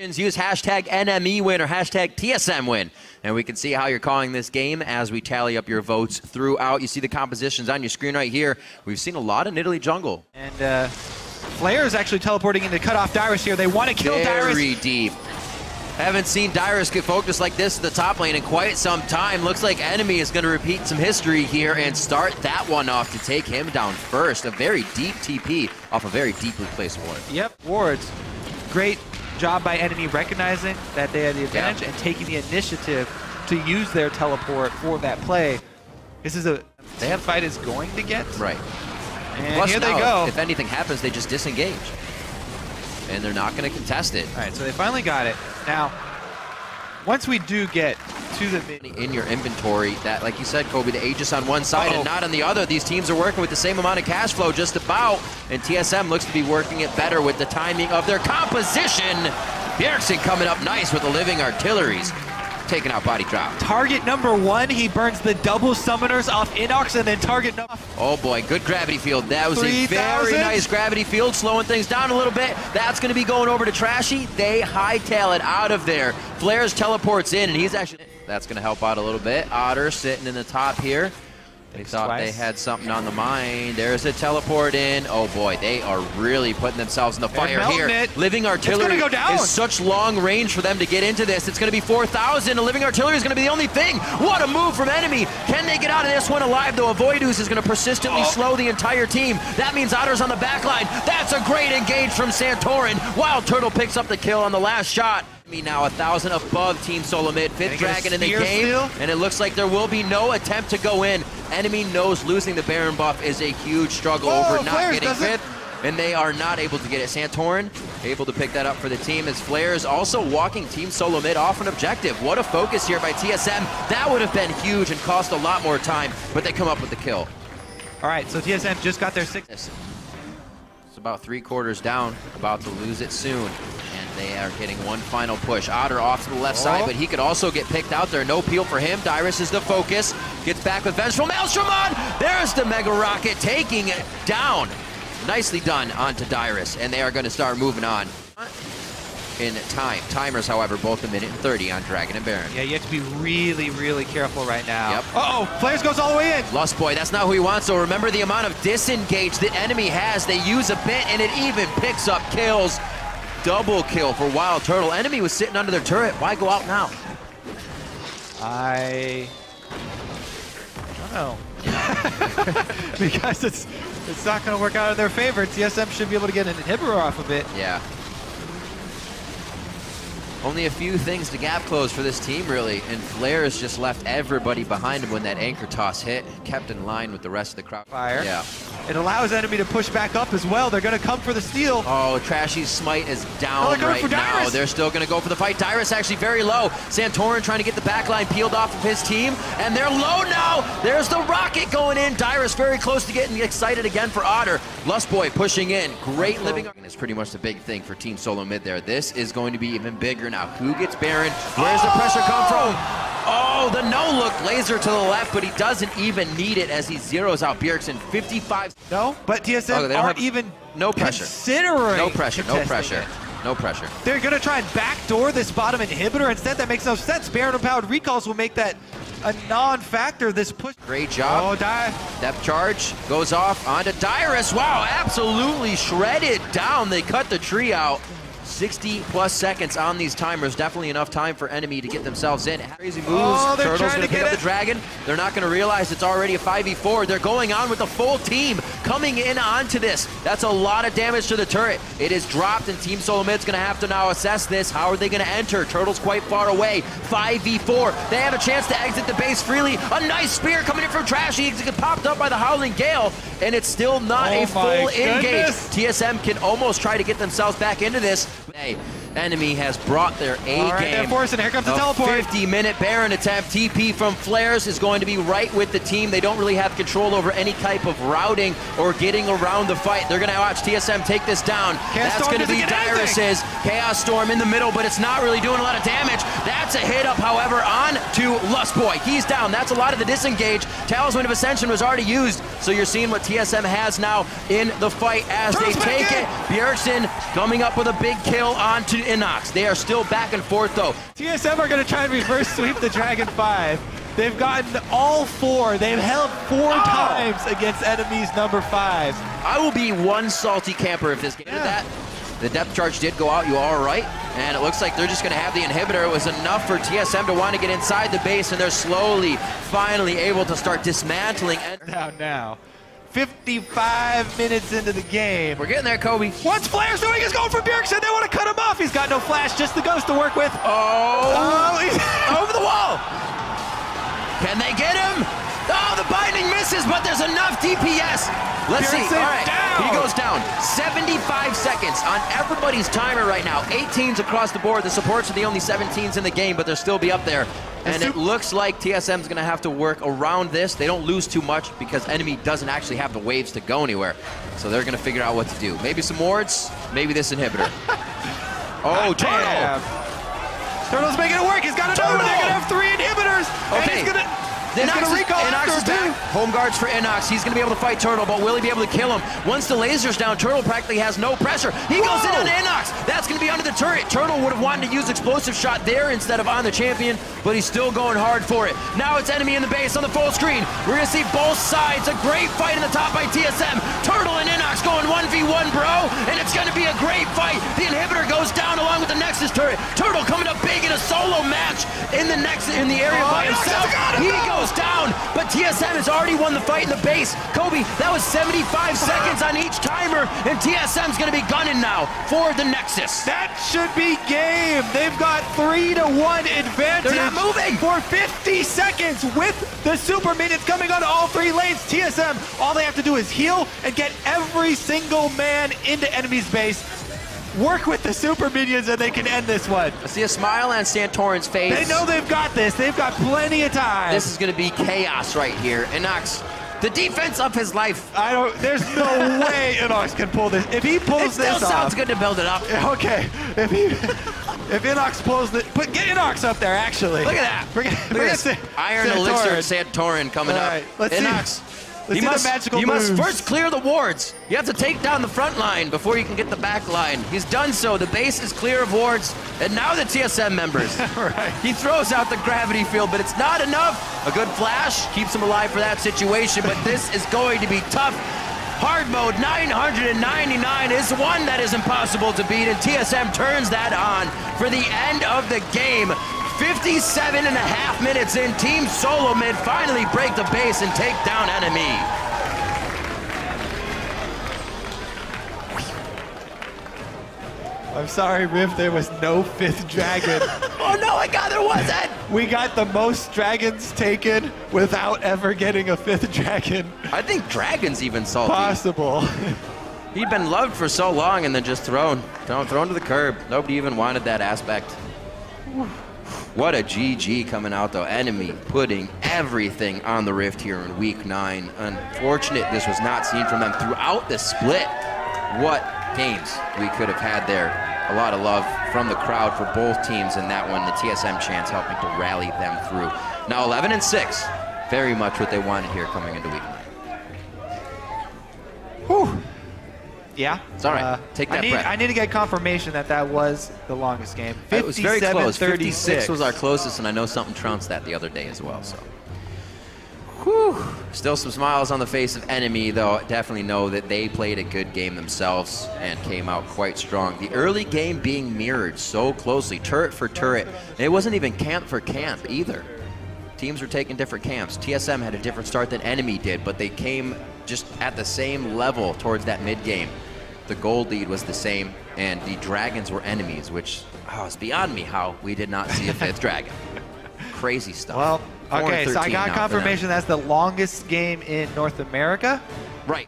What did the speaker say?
Use hashtag NME win or hashtag TSM win. And we can see how you're calling this game as we tally up your votes throughout. You see the compositions on your screen right here. We've seen a lot of Nidalee jungle. And Flare is actually teleporting in to cut off Dyrus here. They want to kill Dyrus. Very deep. Haven't seen Dyrus get focused like this at the top lane in quite some time. Looks like NME is going to repeat some history here and start that one off to take him down first. A very deep TP off a very deeply placed ward. Yep, wards. Great job by NME recognizing that they had the advantage and taking the initiative to use their teleport for that play. This is a fight is going to get. Right. And plus here now, they go. If anything happens, they just disengage. And they're not going to contest it. All right, so they finally got it. Now, once we do get to the mid in your inventory, that, like you said, Kobe, the Aegis on one side and not on the other. These teams are working with the same amount of cash flow just about, and TSM looks to be working it better with the timing of their composition. Bjergsen coming up nice with the living artilleries. Taking out body drop. Target number 1, he burns the double summoners off Inox, and then target number... Oh boy, good gravity field. That was a very nice gravity field, slowing things down a little bit. That's going to be going over to Trashy. They hightail it out of there. Flares teleports in, and he's actually... That's going to help out a little bit. Otter sitting in the top here. They thought they had something on the mind. There's a teleport in. Oh boy, they are really putting themselves in the fire here. Living artillery is such long range for them to get into this. It's going to be 4,000. A living artillery is going to be the only thing. What a move from NME. Can they get out of this one alive, though? Avoidus is going to persistently slow the entire team. That means Otter's on the back line. That's a great engage from Santorin. Wild Turtle picks up the kill on the last shot. Now 1,000 above Team Solomid, 5th Dragon in the game, and it looks like there will be no attempt to go in. NME knows losing the Baron buff is a huge struggle over not getting 5th, and they are not able to get it. Santorin able to pick that up for the team as Flare is also walking Team Solomid off an objective. What a focus here by TSM. That would have been huge and cost a lot more time, but they come up with the kill. All right, so TSM just got their 6th. It's about 3/4 down, about to lose it soon. They are getting one final push. Otter off to the left side, but he could also get picked out there. No peel for him. Dyrus is the focus. Gets back with Vengeful Maelstrom on. There's the Mega Rocket taking it down. Nicely done onto Dyrus, and they are going to start moving on in time. Timers, however, both 1:30 on Dragon and Baron. Yeah, you have to be really, really careful right now. Yep. Uh-oh, Flares goes all the way in. Lustboy, that's not who he wants, so remember the amount of disengage that NME has. They use a bit, and it even picks up kills. Double kill for Wild Turtle. NME was sitting under their turret. Why go out now? I don't know. Because it's not going to work out in their favor. TSM should be able to get an inhibitor off of it. Yeah. Only a few things to gap close for this team, really, and Flares just left everybody behind him when that anchor toss hit. Kept in line with the rest of the crowd. Fire. Yeah. It allows NME to push back up as well. They're going to come for the steal. Oh, Trashy's smite is down right now. They're still going to go for the fight. Dyrus actually very low. Santorin trying to get the backline peeled off of his team, and they're low now. There's the rocket going in. Dyrus very close to getting excited again for Otter. Lustboy pushing in. Great living. It's pretty much the big thing for Team Solomid there. This is going to be even bigger now. Who gets Baron? Where's the pressure come from? Oh, the no-look laser to the left, but he doesn't even need it as he zeroes out Bjergsen. 55. No, but TSM aren't even considering. No pressure, no pressure. No pressure. They're going to try and backdoor this bottom inhibitor. Instead, that makes no sense. Baron-empowered recalls will make that a non-factor. This push. Great job. Depth charge goes off onto Dyrus. Wow, absolutely shredded down. They cut the tree out. 60+ seconds on these timers. Definitely enough time for NME to get themselves in. Crazy moves. Turtle's going to pick up the Dragon. They're not going to realize it's already a 5v4. They're going on with the full team coming in onto this. That's a lot of damage to the turret. It is dropped, and Team Solomid's going to have to now assess this. How are they going to enter? Turtle's quite far away. 5v4. They have a chance to exit the base freely. A nice spear coming in from Trashy. He gets popped up by the Howling Gale, and it's still not a full engage. TSM can almost try to get themselves back into this. Hey, NME has brought their A-game. All right, they're forcing. Here comes the teleport. 50-minute Baron attempt. TP from Flares is going to be right with the team. They don't really have control over any type of routing or getting around the fight. They're going to watch TSM take this down. That's going to be Dyrus's Chaos Storm in the middle, but it's not really doing a lot of damage. That's a hit up, however, on to Lustboy. He's down. That's a lot of the disengage. Talisman of Ascension was already used, so you're seeing what TSM has now in the fight as they take it. Bjergsen coming up with a big kill onto Inox. They are still back and forth, though. TSM are going to try and reverse sweep the Dragon 5. They've gotten all 4. They've held 4 times against enemies number 5. I will be one salty camper if this game did that. The depth charge did go out, you all right? And it looks like they're just going to have the inhibitor. It was enough for TSM to want to get inside the base, and they're slowly, finally able to start dismantling. Now, 55 minutes into the game. We're getting there, Kobe. What's Flares doing? He's going for Bjergsen. They want to cut him off. He's got no flash, just the ghost to work with. He's over the wall. Can they get him? Oh, the binding misses, but there's enough DPS. Let's see. All right, he goes down. 75 seconds on everybody's timer right now. 18s across the board. The supports are the only 17s in the game, but they'll still be up there. And it looks like TSM's going to have to work around this. They don't lose too much because NME doesn't actually have the waves to go anywhere. So they're going to figure out what to do. Maybe some wards, maybe this inhibitor. Oh, Turtle! Turtle's making it work. He's got it over. They're going to have 3 inhibitors. Okay. Inox is back. Home guards for Inox. He's going to be able to fight Turtle, but will he be able to kill him? Once the laser's down, Turtle practically has no pressure. He goes in on Inox. That's going to be under the turret. Turtle would have wanted to use explosive shot there instead of on the champion, but he's still going hard for it. Now it's NME in the base on the full screen. We're going to see both sides. A great fight in the top by TSM. Turtle and Inox going 1v1, bro, and it's going to be a great fight. The inhibitor goes down along with the Nexus turret. Turtle coming up big in a solo match in the area by himself. He goes down, but TSM has already won the fight in the base. Kobe, that was 75 seconds on each timer, and TSM's going to be gunning now for the Nexus. That should be game. They've got 3-1 advantage. They're not moving for 50 seconds with the super minions coming on all 3 lanes. TSM, all they have to do is heal and get every single man into enemy's base. Work with the super minions and they can end this one. I see a smile on Santorin's face. They know they've got this. They've got plenty of time. This is going to be chaos right here. Inox, the defense of his life. There's no way Inox can pull this. If he pulls this off. It still sounds good to build it up. Okay. If Inox pulls it, get Inox up there, actually. Look at that. Look at this. Iron Elixir Santorin coming up. Let's Inox. See. You must first clear the wards. You have to take down the front line before you can get the back line. He's done so. The base is clear of wards, and now the TSM members. Right. He throws out the gravity field, but it's not enough. A good flash keeps him alive for that situation, but this is going to be tough. Hard mode 999 is one that is impossible to beat, and TSM turns that on for the end of the game. 57.5 minutes in, Team Solomid finally break the base and take down NME. I'm sorry, Riff, there was no 5th dragon. Oh no, my God, there wasn't! We got the most dragons taken without ever getting a 5th dragon. I think Dragon's even salty. Possible. He'd been loved for so long and then just thrown to the curb. Nobody even wanted that aspect. What a GG coming out, though. NME putting everything on the Rift here in Week 9. Unfortunate this was not seen from them throughout the split. What games we could have had there. A lot of love from the crowd for both teams in that one. The TSM chants helping to rally them through. Now 11-6. Very much what they wanted here coming into Week 9. Whew. Yeah. It's all right. Take that breath. I need to get confirmation that that was the longest game. It was very close. 36 56 was our closest, and I know something trounced that the other day as well. So, whew. Still some smiles on the face of NME, though. Definitely know that they played a good game themselves and came out quite strong. The early game being mirrored so closely, turret for turret. It wasn't even camp for camp either. Teams were taking different camps. TSM had a different start than NME did, but they came just at the same level towards that mid game. The gold lead was the same, and the dragons were enemies, which, it's beyond me how we did not see a 5th dragon. Crazy stuff. Well, okay, so I got confirmation that's the longest game in North America. Right.